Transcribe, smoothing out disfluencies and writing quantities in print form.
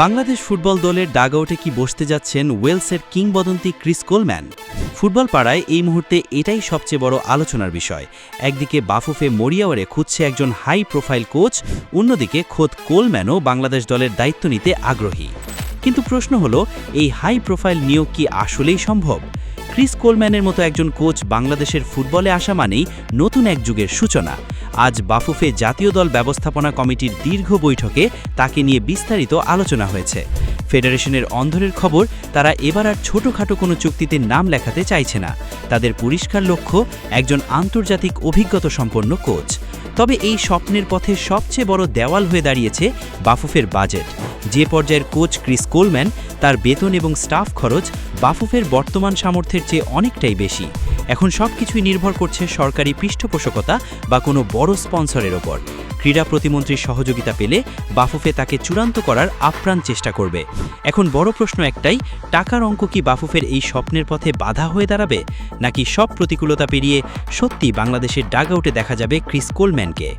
Bangladesh football দলের ডাগআউটে কি বসতে যাচ্ছেন ওয়েলসের কিংবদন্তি ক্রিস কোলম্যান? ফুটবল পাড়ায় এই মুহূর্তে এটাই সবচেয়ে বড় আলোচনার বিষয়। একদিকে বাফুফে মরিয়াওয়ারে খুঁজছে একজন হাই প্রোফাইল কোচ, অন্যদিকে খোদ কোলম্যানও বাংলাদেশ দলের দায়িত্ব নিতে আগ্রহী। কিন্তু প্রশ্ন হলো, এই হাই প্রোফাইল নিয়োগ কি আসলেই সম্ভব? ক্রিস কোলম্যানের মতো একজন কোচ বাংলাদেশের ফুটবলে আসা মানেই নতুন এক যুগের সূচনা। আজ বাফুফে জাতীয় দল ব্যবস্থাপনা কমিটির দীর্ঘ বৈঠকে তাকে নিয়ে বিস্তারিত আলোচনা হয়েছে। ফেডারেশনের অন্দরের খবর, তারা এবার আর ছোটখাটো কোনো চুক্তিতে নাম লেখাতে চাইছে না। তাদের পরিষ্কার লক্ষ্য একজন আন্তর্জাতিক অভিজ্ঞতা সম্পন্ন কোচ। তবে এই স্বপ্নের পথে সবচেয়ে বড় দেওয়াল হয়ে দাঁড়িয়েছে বাফুফের বাজেট। যে পর্যায়ের কোচ ক্রিস কোলম্যান, তার বেতন এবং স্টাফ খরচ বাফুফের বর্তমান সামর্থ্যের চেয়ে অনেকটাই বেশি। এখন সবকিছুই নির্ভর করছে সরকারি পৃষ্ঠপোষকতা বা কোনো বড় স্পন্সরের ওপর। ক্রীড়া প্রতিমন্ত্রীর সহযোগিতা পেলে বাফুফে তাকে চূড়ান্ত করার আপ্রাণ চেষ্টা করবে। এখন বড় প্রশ্ন একটাই, টাকার অঙ্ক কি বাফুফের এই স্বপ্নের পথে বাধা হয়ে দাঁড়াবে, নাকি সব প্রতিকূলতা পেরিয়ে সত্যি বাংলাদেশের ডাগআউটে দেখা যাবে ক্রিস কোলম্যানকে?